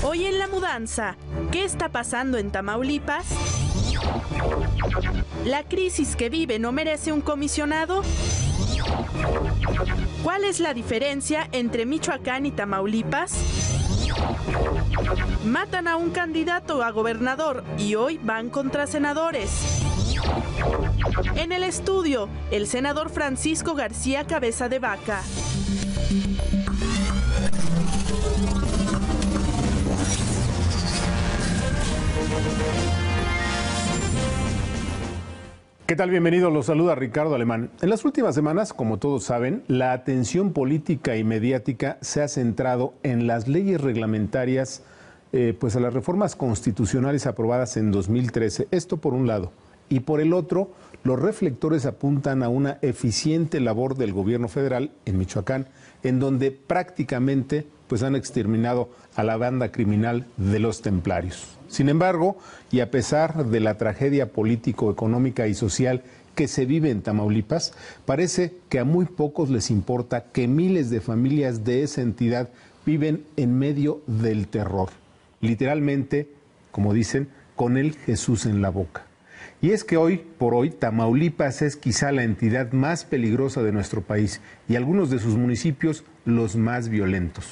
Hoy en La Mudanza, ¿qué está pasando en Tamaulipas? ¿La crisis que vive no merece un comisionado? ¿Cuál es la diferencia entre Michoacán y Tamaulipas? Matan a un candidato a gobernador y hoy van contra senadores. En el estudio, el senador Francisco García Cabeza de Vaca. ¿Qué tal? Bienvenidos, los saluda Ricardo Alemán. En las últimas semanas, como todos saben, la atención política y mediática se ha centrado en las leyes reglamentarias, pues a las reformas constitucionales aprobadas en 2013. Esto por un lado. Y por el otro, los reflectores apuntan a una eficiente labor del gobierno federal en Michoacán, en donde prácticamente pues han exterminado a la banda criminal de los templarios. Sin embargo, y a pesar de la tragedia político, económica y social que se vive en Tamaulipas, parece que a muy pocos les importa que miles de familias de esa entidad viven en medio del terror. Literalmente, como dicen, con el Jesús en la boca. Y es que hoy por hoy Tamaulipas es quizá la entidad más peligrosa de nuestro país y algunos de sus municipios los más violentos.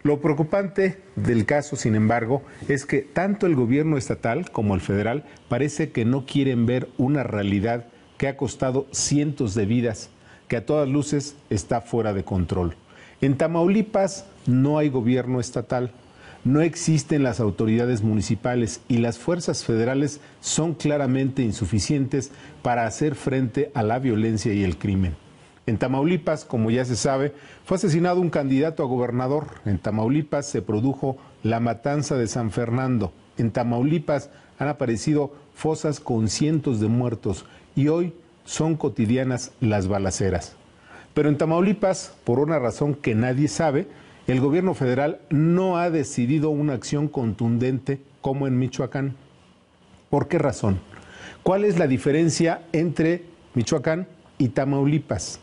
Lo preocupante del caso, sin embargo, es que tanto el gobierno estatal como el federal parece que no quieren ver una realidad que ha costado cientos de vidas, que a todas luces está fuera de control. En Tamaulipas no hay gobierno estatal, no existen las autoridades municipales y las fuerzas federales son claramente insuficientes para hacer frente a la violencia y el crimen. En Tamaulipas, como ya se sabe, fue asesinado un candidato a gobernador. En Tamaulipas se produjo la matanza de San Fernando. En Tamaulipas han aparecido fosas con cientos de muertos y hoy son cotidianas las balaceras. Pero en Tamaulipas, por una razón que nadie sabe, el gobierno federal no ha decidido una acción contundente como en Michoacán. ¿Por qué razón? ¿Cuál es la diferencia entre Michoacán y Tamaulipas?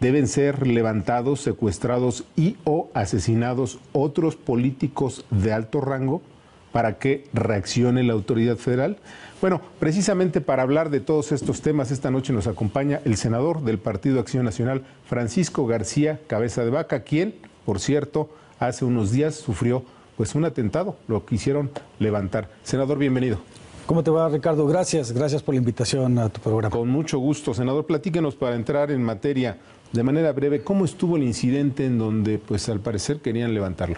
¿Deben ser levantados, secuestrados y o asesinados otros políticos de alto rango para que reaccione la autoridad federal? Bueno, precisamente para hablar de todos estos temas, esta noche nos acompaña el senador del Partido Acción Nacional, Francisco García Cabeza de Vaca, quien, por cierto, hace unos días sufrió pues un atentado, lo quisieron levantar. Senador, bienvenido. ¿Cómo te va, Ricardo? Gracias por la invitación a tu programa. Con mucho gusto, senador. Platíquenos para entrar en materia de manera breve, ¿cómo estuvo el incidente en donde, pues al parecer, querían levantarlo?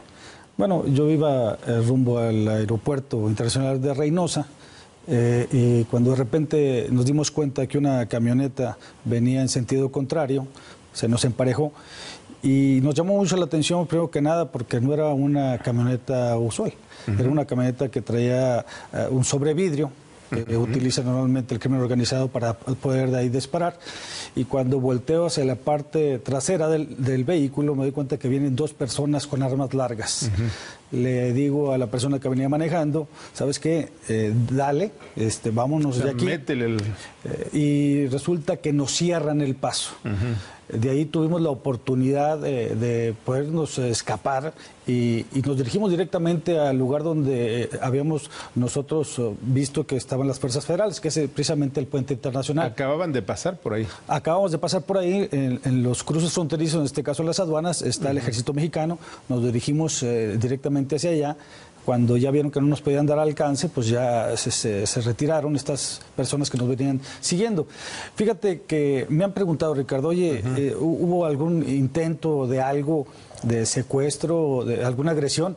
Bueno, yo iba rumbo al aeropuerto internacional de Reynosa y cuando de repente nos dimos cuenta que una camioneta venía en sentido contrario, se nos emparejó y nos llamó mucho la atención, primero que nada, porque no era una camioneta usual, era una camioneta que traía un sobrevidrio, que utiliza normalmente el crimen organizado para poder de ahí disparar. Y cuando volteo hacia la parte trasera del vehículo, me doy cuenta que vienen dos personas con armas largas. Le digo a la persona que venía manejando, ¿sabes qué? Dale, vámonos de aquí. Métele y resulta que nos cierran el paso. De ahí tuvimos la oportunidad de podernos escapar y nos dirigimos directamente al lugar donde habíamos nosotros visto que estaban las fuerzas federales, que es precisamente el puente internacional. Acababan de pasar por ahí. Acabamos de pasar por ahí, en los cruces fronterizos, en este caso las aduanas, está el ejército mexicano, nos dirigimos directamente hacia allá. Cuando ya vieron que no nos podían dar alcance, pues ya se retiraron estas personas que nos venían siguiendo. Fíjate que me han preguntado, Ricardo, oye, ¿hubo algún intento de algo, de secuestro, de alguna agresión?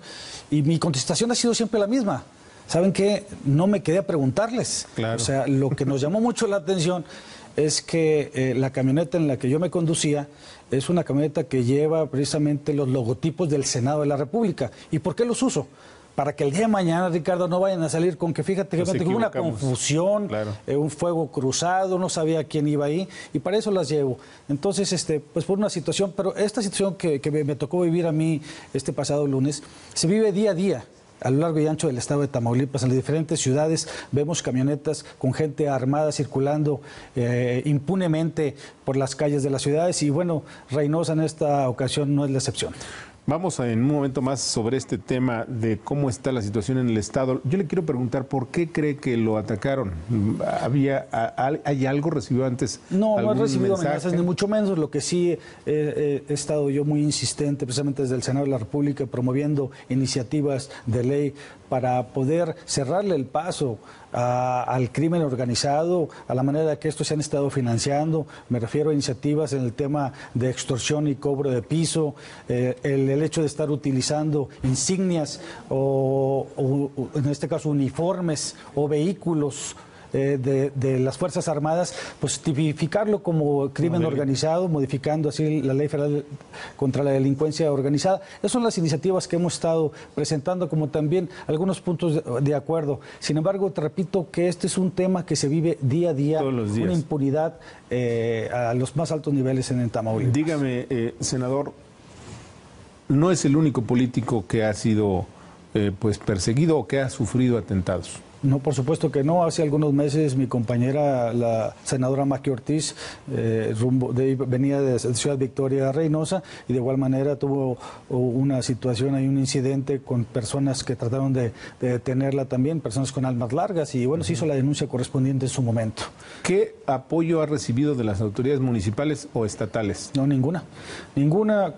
Y mi contestación ha sido siempre la misma. ¿Saben qué? No me quedé a preguntarles. Claro. O sea, lo que nos llamó mucho la atención es que la camioneta en la que yo me conducía es una camioneta que lleva precisamente los logotipos del Senado de la República. ¿Y por qué los uso? Para que el día de mañana, Ricardo, no vayan a salir con que, fíjate, que hubo una confusión, claro, un fuego cruzado, no sabía quién iba ahí, y para eso las llevo. Entonces, pues por una situación, pero esta situación que me tocó vivir a mí este pasado lunes, se vive día a día. A lo largo y ancho del estado de Tamaulipas, en las diferentes ciudades, vemos camionetas con gente armada circulando impunemente por las calles de las ciudades y bueno, Reynosa en esta ocasión no es la excepción. Vamos en un momento más sobre este tema de cómo está la situación en el Estado. Yo le quiero preguntar, ¿por qué cree que lo atacaron? ¿Hay algo? ¿Recibió antes No he recibido mensaje? amenazas, ni mucho menos. Lo que sí he estado yo muy insistente, precisamente desde el Senado de la República, promoviendo iniciativas de ley para poder cerrarle el paso al crimen organizado, a la manera que estos se han estado financiando. Me refiero a iniciativas en el tema de extorsión y cobro de piso, el hecho de estar utilizando insignias o en este caso uniformes o vehículos de las Fuerzas Armadas, pues tipificarlo como crimen organizado, modificando así la Ley Federal contra la Delincuencia Organizada. Esas son las iniciativas que hemos estado presentando, como también algunos puntos de acuerdo. Sin embargo, te repito que este es un tema que se vive día a día, todos los días. Una impunidad a los más altos niveles en Tamaulipas. Dígame, senador, no es el único político que ha sido pues perseguido o que ha sufrido atentados. No, por supuesto que no. Hace algunos meses mi compañera, la senadora Maqui Ortiz, venía de Ciudad Victoria, Reynosa, y de igual manera tuvo una situación, hay un incidente con personas que trataron de detenerla también, personas con armas largas, y bueno, se hizo la denuncia correspondiente en su momento. ¿Qué apoyo ha recibido de las autoridades municipales o estatales? No, ninguna. Ninguna.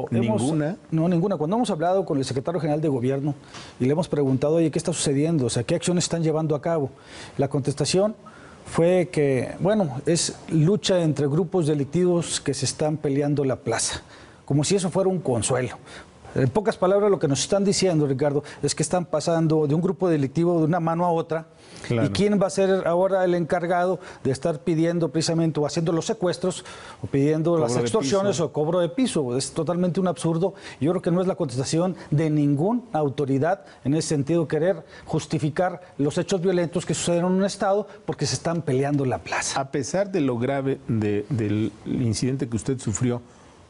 ¿Ninguna? No, ninguna. Cuando hemos hablado con el secretario general de Gobierno y le hemos preguntado, oye, ¿qué está sucediendo? O sea, ¿qué acciones están llevando a cabo? La contestación fue que, bueno, es lucha entre grupos delictivos que se están peleando la plaza, como si eso fuera un consuelo. En pocas palabras, lo que nos están diciendo, Ricardo, es que están pasando de un grupo delictivo de una mano a otra. Claro. ¿Y quién va a ser ahora el encargado de estar pidiendo precisamente o haciendo los secuestros o pidiendo cobro las extorsiones o cobro de piso? Es totalmente un absurdo. Yo creo que no es la contestación de ninguna autoridad en ese sentido, querer justificar los hechos violentos que suceden en un estado porque se están peleando la plaza. A pesar de lo grave del incidente que usted sufrió,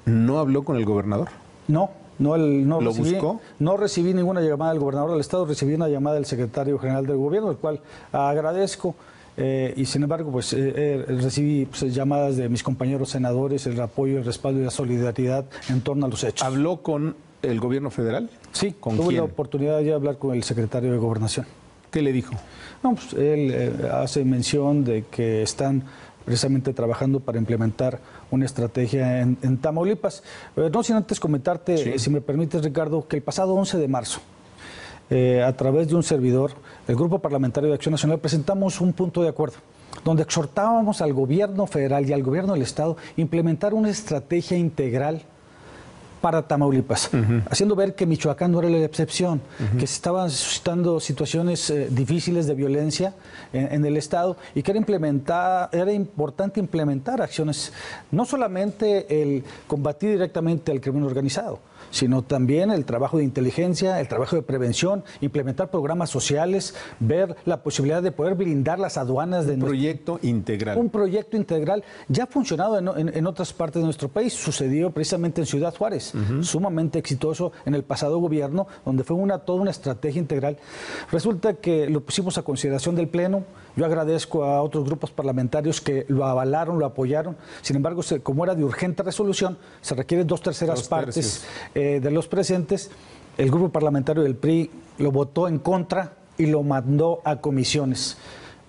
¿no habló con el gobernador? No. ¿Lo buscó? No recibí ninguna llamada del gobernador del estado, recibí una llamada del secretario general del gobierno, el cual agradezco, y sin embargo pues recibí llamadas de mis compañeros senadores, el apoyo, el respaldo y la solidaridad en torno a los hechos. ¿Habló con el gobierno federal? Sí, ¿Con tuve quién? la oportunidad de hablar con el secretario de Gobernación. ¿Qué le dijo? No, pues él hace mención de que están precisamente trabajando para implementar una estrategia en Tamaulipas. No sin antes comentarte, sí, si me permites, Ricardo, que el pasado 11 de marzo, a través de un servidor, el Grupo Parlamentario de Acción Nacional, presentamos un punto de acuerdo, donde exhortábamos al gobierno federal y al gobierno del estado a implementar una estrategia integral para Tamaulipas, haciendo ver que Michoacán no era la excepción, que se estaban suscitando situaciones difíciles de violencia en el estado y que era importante implementar acciones, no solamente el combatir directamente al crimen organizado, sino también el trabajo de inteligencia, el trabajo de prevención, implementar programas sociales, ver la posibilidad de poder blindar las aduanas de nuestro proyecto integral. Un proyecto integral ya ha funcionado en otras partes de nuestro país, sucedió precisamente en Ciudad Juárez, sumamente exitoso en el pasado gobierno, donde fue toda una estrategia integral. Resulta que lo pusimos a consideración del Pleno. Yo agradezco a otros grupos parlamentarios que lo avalaron, lo apoyaron. Sin embargo, como era de urgente resolución, se requieren 2/3 partes de los presentes. El grupo parlamentario del PRI lo votó en contra y lo mandó a comisiones.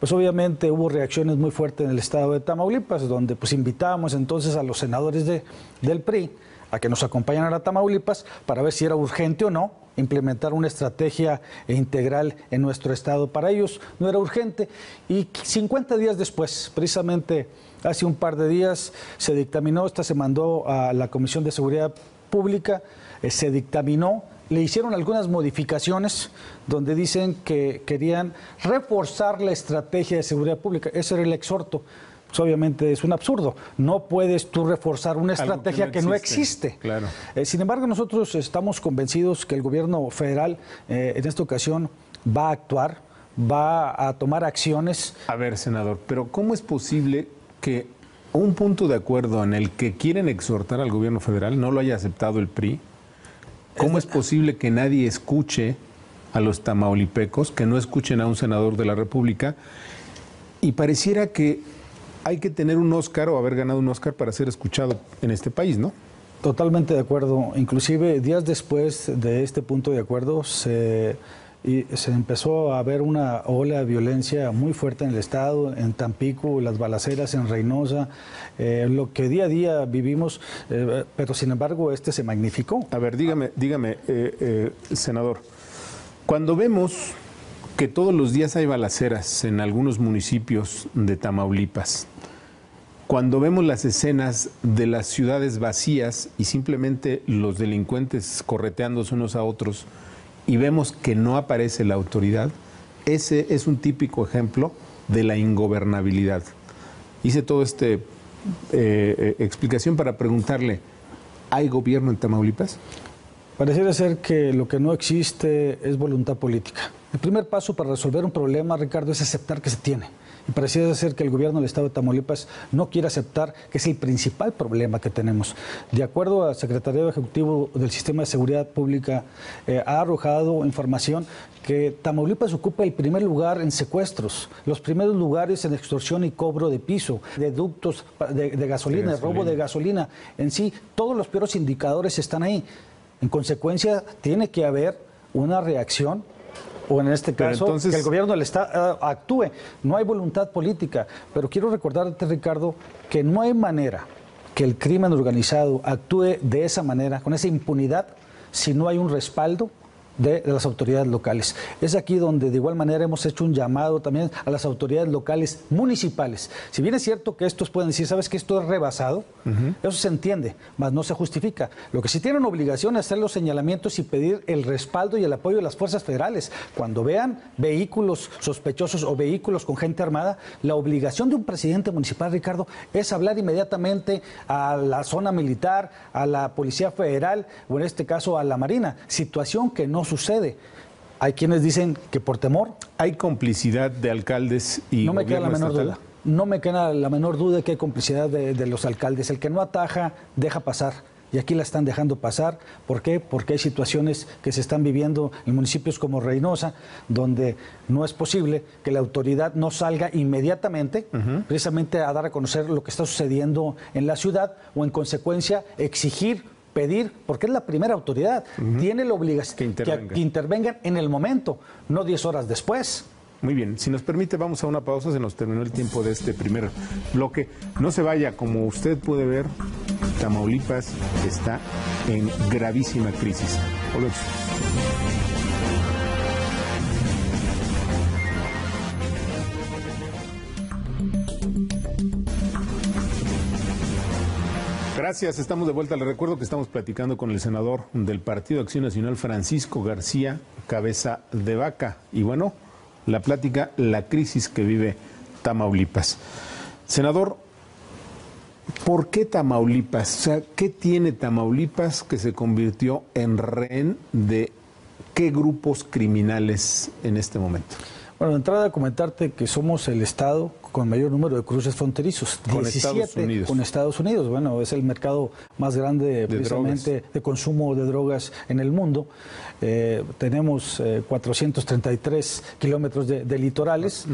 Pues obviamente hubo reacciones muy fuertes en el estado de Tamaulipas, donde pues invitábamos entonces a los senadores del PRI a que nos acompañaran a Tamaulipas para ver si era urgente o no implementar una estrategia integral en nuestro estado. Para ellos no era urgente y 50 días después, precisamente hace un par de días, se dictaminó, se mandó a la Comisión de Seguridad Pública, se dictaminó, le hicieron algunas modificaciones donde dicen que querían reforzar la estrategia de seguridad pública. Ese era el exhorto. Pues obviamente es un absurdo. No puedes tú reforzar una estrategia que no existe. Claro. Sin embargo, nosotros estamos convencidos que el gobierno federal en esta ocasión va a actuar, va a tomar acciones. A ver, senador, pero ¿cómo es posible que un punto de acuerdo en el que quieren exhortar al gobierno federal no lo haya aceptado el PRI? ¿Cómo es posible que nadie escuche a los tamaulipecos, que no escuchen a un senador de la República? Y pareciera que hay que tener un Oscar o haber ganado un Oscar para ser escuchado en este país, ¿no? Totalmente de acuerdo. Inclusive días después de este punto de acuerdo se empezó a ver una ola de violencia muy fuerte en el estado, en Tampico, las balaceras en Reynosa, lo que día a día vivimos, pero sin embargo se magnificó. A ver, dígame, senador, cuando vemos que todos los días hay balaceras en algunos municipios de Tamaulipas, cuando vemos las escenas de las ciudades vacías y simplemente los delincuentes correteándose unos a otros y vemos que no aparece la autoridad, ese es un típico ejemplo de la ingobernabilidad. Hice toda esta explicación para preguntarle, ¿hay gobierno en Tamaulipas? Pareciera ser que lo que no existe es voluntad política. El primer paso para resolver un problema, Ricardo, es aceptar que se tiene. Y pareciera ser que el gobierno del estado de Tamaulipas no quiere aceptar que es el principal problema que tenemos. De acuerdo al secretario ejecutivo del Sistema de Seguridad Pública, ha arrojado información que Tamaulipas ocupa el primer lugar en secuestros, los primeros lugares en extorsión y cobro de piso, de ductos de gasolina, de robo de gasolina. En sí, todos los peores indicadores están ahí. En consecuencia, tiene que haber una reacción, o en este caso, entonces, que el gobierno del Estado actúe. No hay voluntad política, pero quiero recordarte, Ricardo, que no hay manera que el crimen organizado actúe de esa manera, con esa impunidad, si no hay un respaldo de las autoridades locales. Es aquí donde de igual manera hemos hecho un llamado también a las autoridades locales municipales. Si bien es cierto que estos pueden decir, ¿sabes que esto es rebasado? Eso se entiende, mas no se justifica. Lo que sí tienen obligación es hacer los señalamientos y pedir el respaldo y el apoyo de las fuerzas federales. Cuando vean vehículos sospechosos o vehículos con gente armada, la obligación de un presidente municipal, Ricardo, es hablar inmediatamente a la zona militar, a la Policía Federal o en este caso a la Marina. Situación que no sucede. Hay quienes dicen que por temor. ¿Hay complicidad de alcaldes y no me queda la menor estatal? duda. No me queda la menor duda de que hay complicidad de los alcaldes. El que no ataja, deja pasar. Y aquí la están dejando pasar. ¿Por qué? Porque hay situaciones que se están viviendo en municipios como Reynosa, donde no es posible que la autoridad no salga inmediatamente, precisamente a dar a conocer lo que está sucediendo en la ciudad, o en consecuencia exigir, pedir, porque es la primera autoridad, tiene la obligación que intervengan en el momento, no 10 horas después. Muy bien, si nos permite vamos a una pausa, se nos terminó el tiempo de este primer bloque. No se vaya, como usted puede ver, Tamaulipas está en gravísima crisis. Volvemos. Gracias, estamos de vuelta. Les recuerdo que estamos platicando con el senador del Partido Acción Nacional, Francisco García Cabeza de Vaca. Y bueno, la plática, la crisis que vive Tamaulipas. Senador, ¿por qué Tamaulipas? O sea, ¿qué tiene Tamaulipas que se convirtió en rehén de qué grupos criminales en este momento? Bueno, de entrada comentarte que somos el estado con mayor número de cruces fronterizos, 17 con Estados Unidos. Bueno, es el mercado más grande precisamente de consumo de drogas en el mundo. Tenemos 433 kilómetros de litorales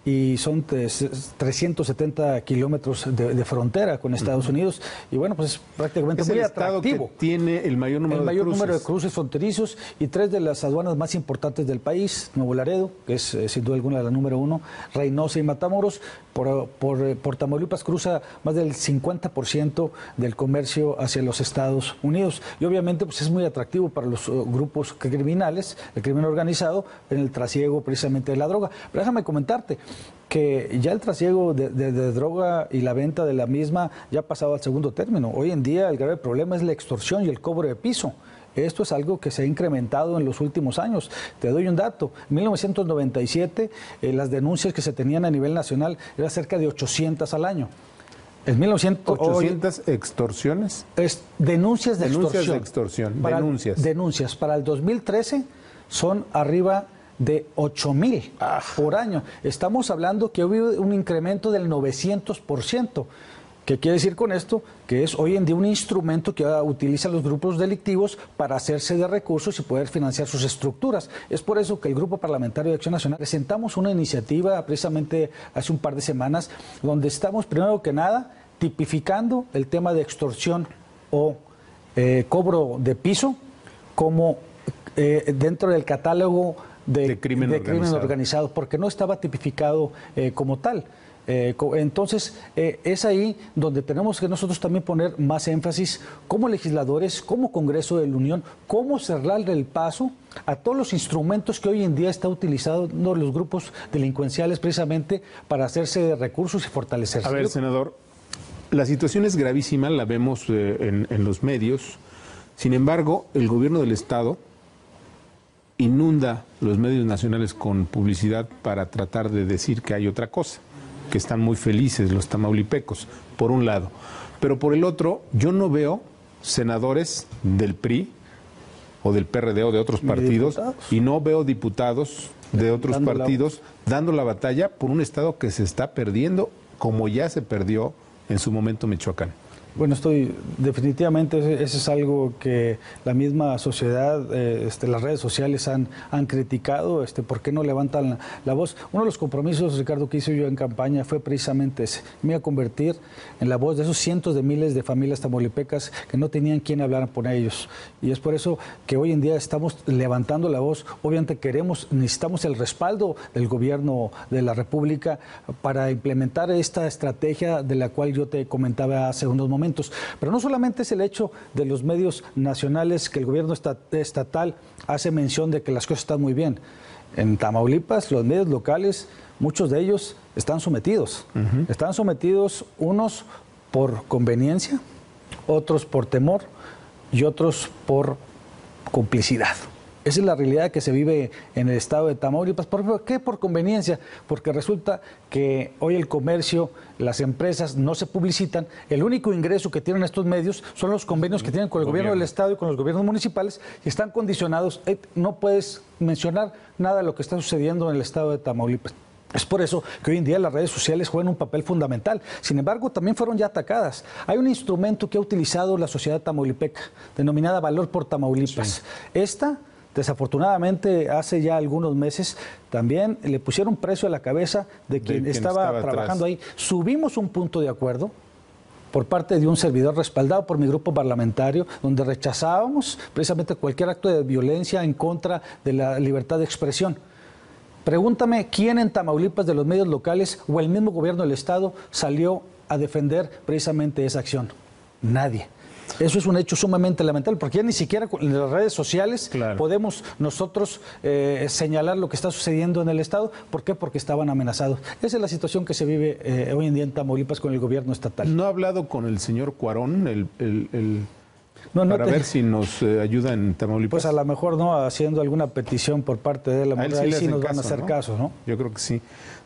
y son 370 kilómetros de frontera con Estados Unidos. Y bueno, pues es prácticamente muy atractivo. Que tiene el mayor número de cruces fronterizos y 3 de las aduanas más importantes del país: Nuevo Laredo, que es sin duda alguna la número 1, Reynosa y Matamoros. Por Tamaulipas cruza más del 50% del comercio hacia los Estados Unidos. Y obviamente pues es muy atractivo para los grupos criminales, el crimen organizado, en el trasiego precisamente de la droga. Pero déjame comentarte que ya el trasiego de droga y la venta de la misma ya ha pasado al segundo término. Hoy en día el grave problema es la extorsión y el cobro de piso. Esto es algo que se ha incrementado en los últimos años. Te doy un dato. En 1997 las denuncias que se tenían a nivel nacional eran cerca de 800 al año. En 800 extorsiones. Denuncias de extorsión. Denuncias. Para el 2013 son arriba de 8,000 por año. Estamos hablando que hubo un incremento del 900%. ¿Qué quiere decir con esto? Que es hoy en día un instrumento que utilizan los grupos delictivos para hacerse de recursos y poder financiar sus estructuras. Es por eso que el Grupo Parlamentario de Acción Nacional presentamos una iniciativa precisamente hace un par de semanas, donde estamos primero que nada tipificando el tema de extorsión o cobro de piso como dentro del catálogo de crimen organizado, porque no estaba tipificado como tal. Entonces, es ahí donde tenemos que nosotros también poner más énfasis como legisladores, como Congreso de la Unión, cómo cerrarle el paso a todos los instrumentos que hoy en día está utilizando los grupos delincuenciales precisamente para hacerse de recursos y fortalecerse. A ver, senador, la situación es gravísima, la vemos en los medios. Sin embargo, el gobierno del Estado inunda los medios nacionales con publicidad para tratar de decir que hay otra cosa, que están muy felices los tamaulipecos, por un lado. Pero por el otro, yo no veo senadores del PRI o del PRD o de otros partidos, y no veo diputados de otros partidos dando la batalla por un Estado que se está perdiendo, como ya se perdió en su momento Michoacán. Bueno, definitivamente eso es algo que la misma sociedad, las redes sociales han criticado, ¿por qué no levantan la voz? Uno de los compromisos, Ricardo, que hice yo en campaña fue precisamente ese. Me iba a convertir en la voz de esos cientos de miles de familias tamaulipecas que no tenían quien hablar por ellos. Y es por eso que hoy en día estamos levantando la voz. Obviamente necesitamos el respaldo del gobierno de la República para implementar esta estrategia de la cual yo te comentaba hace unos momentos. Pero no solamente es el hecho de los medios nacionales que el gobierno estatal hace mención de que las cosas están muy bien. En Tamaulipas, los medios locales, muchos de ellos están sometidos. Están sometidos unos por conveniencia, otros por temor y otros por complicidad. Esa es la realidad que se vive en el estado de Tamaulipas. ¿Por qué? Por conveniencia. Porque resulta que hoy el comercio, las empresas no se publicitan. El único ingreso que tienen estos medios son los convenios que tienen con el gobierno del estado y con los gobiernos municipales, y están condicionados. No puedes mencionar nada de lo que está sucediendo en el estado de Tamaulipas. Es por eso que hoy en día las redes sociales juegan un papel fundamental. Sin embargo, también fueron ya atacadas. Hay un instrumento que ha utilizado la sociedad tamaulipeca, denominada Valor por Tamaulipas. Sí. Desafortunadamente, hace ya algunos meses también le pusieron precio a la cabeza de quien estaba trabajando ahí. Subimos un punto de acuerdo por parte de un servidor respaldado por mi grupo parlamentario, donde rechazábamos precisamente cualquier acto de violencia en contra de la libertad de expresión. Pregúntame quién en Tamaulipas de los medios locales o el mismo gobierno del Estado salió a defender precisamente esa acción. Nadie. Eso es un hecho sumamente lamentable, porque ya ni siquiera en las redes sociales podemos nosotros señalar lo que está sucediendo en el Estado. ¿Por qué? Porque estaban amenazados. Esa es la situación que se vive hoy en día en Tamaulipas con el gobierno estatal. ¿No ha hablado con el señor Cuarón para ver si nos ayuda en Tamaulipas? Pues a lo mejor no, haciendo alguna petición por parte de él. Ahí sí nos van a hacer caso, ¿no? Yo creo que sí.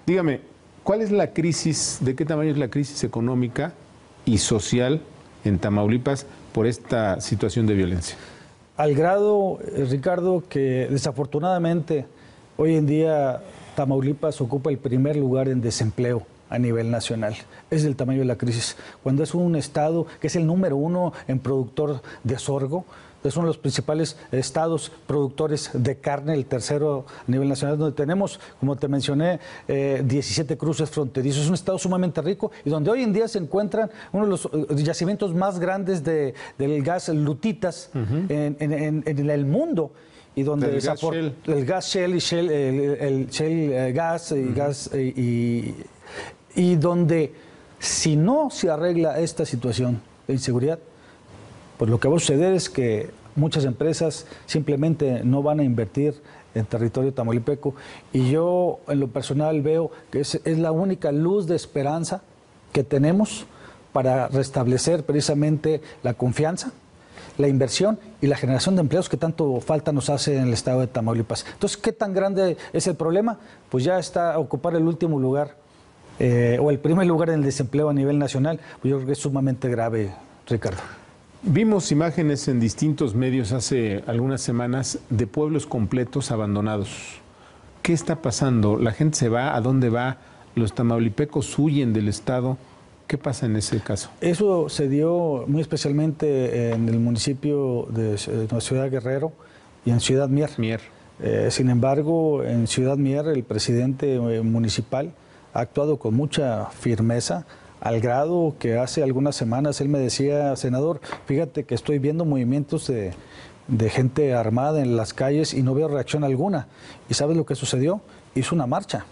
Dígame, ¿cuál es la crisis, de qué tamaño es la crisis económica y social en Tamaulipas por esta situación de violencia? Al grado, Ricardo, que desafortunadamente hoy en día Tamaulipas ocupa el primer lugar en desempleo a nivel nacional. Es el tamaño de la crisis. Cuando es un estado que es el número 1 en productor de sorgo, es uno de los principales estados productores de carne, el tercero a nivel nacional, donde tenemos, como te mencioné, 17 cruces fronterizos. Es un estado sumamente rico y donde hoy en día se encuentran uno de los yacimientos más grandes del gas lutitas en el mundo. Y donde el gas Shell y el Shell gas y donde si no se arregla esta situación de inseguridad, pues lo que va a suceder es que muchas empresas simplemente no van a invertir en territorio tamaulipeco, y yo en lo personal veo que es la única luz de esperanza que tenemos para restablecer precisamente la confianza, la inversión y la generación de empleos que tanto falta nos hace en el estado de Tamaulipas. Entonces, ¿qué tan grande es el problema? Pues ya está a ocupar el último lugar o el primer lugar en el desempleo a nivel nacional. Pues yo creo que es sumamente grave, Ricardo. Vimos imágenes en distintos medios hace algunas semanas de pueblos completos abandonados. ¿Qué está pasando? ¿La gente se va? ¿A dónde va? ¿Los tamaulipecos huyen del estado? ¿Qué pasa en ese caso? Eso se dio muy especialmente en el municipio de Ciudad Guerrero y en Ciudad Mier. Sin embargo, en Ciudad Mier el presidente municipal ha actuado con mucha firmeza, al grado que hace algunas semanas él me decía, senador, fíjate que estoy viendo movimientos de gente armada en las calles y no veo reacción alguna. ¿Y sabes lo que sucedió? Hizo una marcha.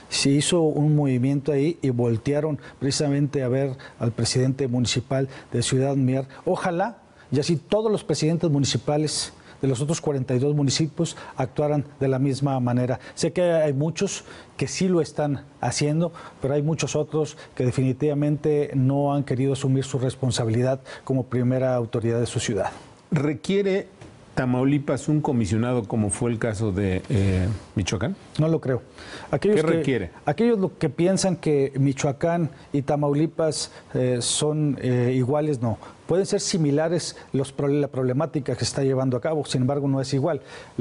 Se hizo un movimiento ahí y voltearon precisamente a ver al presidente municipal de Ciudad Mier. Ojalá, y así todos los presidentes municipales de los otros 42 municipios actuaran de la misma manera. Sé que hay muchos que sí lo están haciendo, pero hay muchos otros que definitivamente no han querido asumir su responsabilidad como primera autoridad de su ciudad. ¿Requiere Tamaulipas un comisionado como fue el caso de Michoacán? No lo creo. ¿Qué requiere? Aquellos que piensan que Michoacán y Tamaulipas son iguales, no. Pueden ser similares la problemática que se está llevando a cabo, sin embargo no es igual.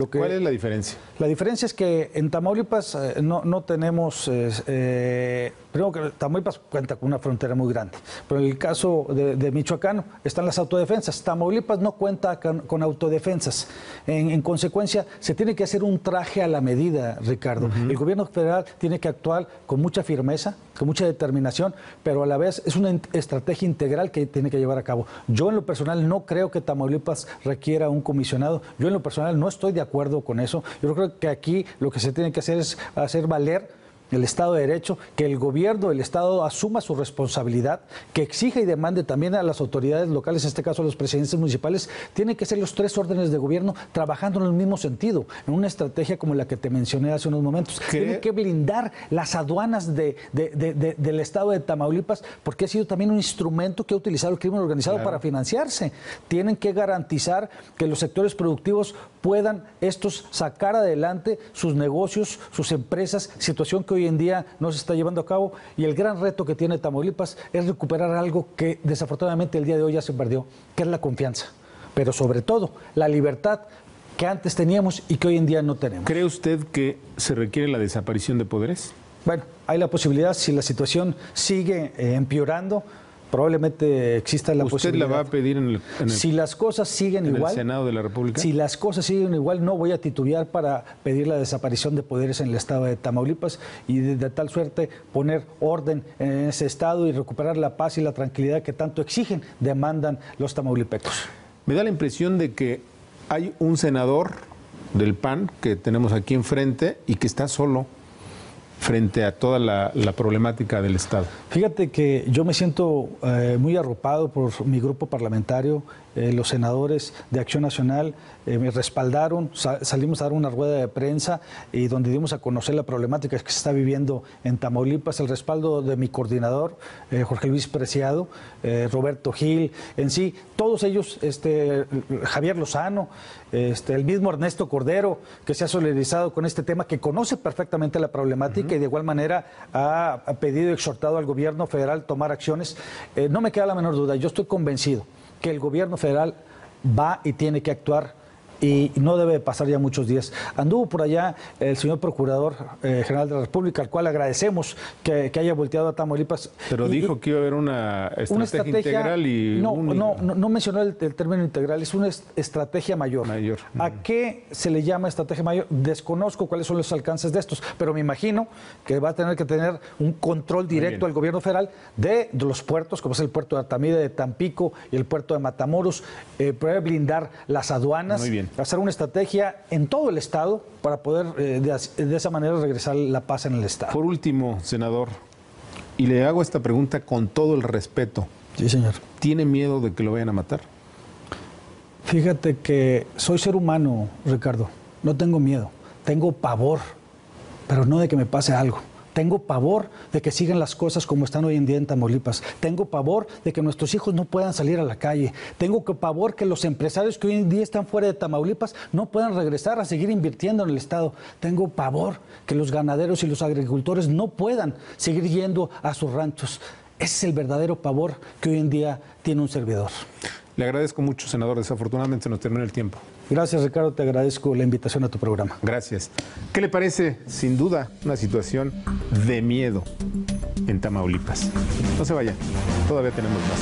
¿Cuál es la diferencia? La diferencia es que en Tamaulipas no tenemos, primero que Tamaulipas cuenta con una frontera muy grande, pero en el caso de Michoacán están las autodefensas. Tamaulipas no cuenta con autodefensas. En consecuencia, se tiene que hacer un traje a la medida, Ricardo. El gobierno federal tiene que actuar con mucha firmeza, con mucha determinación, pero a la vez es una estrategia integral que tiene que llevar a cabo. Yo en lo personal no creo que Tamaulipas requiera un comisionado. Yo en lo personal no estoy de acuerdo con eso. Yo creo que aquí lo que se tiene que hacer es hacer valer el Estado de Derecho, que el gobierno, el Estado asuma su responsabilidad, que exija y demande también a las autoridades locales, en este caso a los presidentes municipales. Tienen que ser los tres órdenes de gobierno trabajando en el mismo sentido, en una estrategia como la que te mencioné hace unos momentos. Tienen que blindar las aduanas del Estado de Tamaulipas, porque ha sido también un instrumento que ha utilizado el crimen organizado para financiarse. Tienen que garantizar que los sectores productivos puedan estos sacar adelante sus negocios, sus empresas, situación que hoy en día no se está llevando a cabo, y el gran reto que tiene Tamaulipas es recuperar algo que desafortunadamente el día de hoy ya se perdió, que es la confianza, pero sobre todo la libertad que antes teníamos y que hoy en día no tenemos. ¿Cree usted que se requiere la desaparición de poderes? Bueno, hay la posibilidad, si la situación sigue empeorando, probablemente exista la posibilidad. ¿Usted la va a pedir si las cosas siguen igual, el Senado de la República? Si las cosas siguen igual, no voy a titubear para pedir la desaparición de poderes en el estado de Tamaulipas y de tal suerte poner orden en ese estado y recuperar la paz y la tranquilidad que tanto exigen, demandan los tamaulipecos. Me da la impresión de que hay un senador del PAN que tenemos aquí enfrente y que está solo frente a toda la problemática del Estado. Fíjate que yo me siento muy arropado por mi grupo parlamentario. Los senadores de Acción Nacional me respaldaron, salimos a dar una rueda de prensa y donde dimos a conocer la problemática que se está viviendo en Tamaulipas, el respaldo de mi coordinador, Jorge Luis Preciado, Roberto Gil, en sí, todos ellos, Javier Lozano, el mismo Ernesto Cordero, que se ha solidarizado con este tema, que conoce perfectamente la problemática y de igual manera ha pedido y exhortado al gobierno federal tomar acciones. No me queda la menor duda, yo estoy convencido que el gobierno federal va y tiene que actuar y no debe pasar ya muchos días. Anduvo por allá el señor Procurador General de la República, al cual agradecemos que haya volteado a Tamaulipas. Pero dijo que iba a haber una estrategia integral y no mencionó el término integral, es una estrategia mayor. ¿A qué se le llama estrategia mayor? Desconozco cuáles son los alcances de estos, pero me imagino que va a tener que tener un control directo al gobierno federal de los puertos, como es el puerto de Altamira, de Tampico y el puerto de Matamoros, poder blindar las aduanas. Muy bien. Hacer una estrategia en todo el Estado para poder de esa manera regresar la paz en el Estado. Por último, senador, y le hago esta pregunta con todo el respeto. Sí, señor. ¿Tiene miedo de que lo vayan a matar? Fíjate que soy ser humano, Ricardo. No tengo miedo. Tengo pavor, pero no de que me pase algo. Tengo pavor de que sigan las cosas como están hoy en día en Tamaulipas. Tengo pavor de que nuestros hijos no puedan salir a la calle. Tengo pavor que los empresarios que hoy en día están fuera de Tamaulipas no puedan regresar a seguir invirtiendo en el Estado. Tengo pavor que los ganaderos y los agricultores no puedan seguir yendo a sus ranchos. Ese es el verdadero pavor que hoy en día tiene un servidor. Le agradezco mucho, senador. Desafortunadamente se nos terminó el tiempo. Gracias, Ricardo. Te agradezco la invitación a tu programa. Gracias. ¿Qué le parece? Sin duda, una situación de miedo en Tamaulipas. No se vaya. Todavía tenemos más.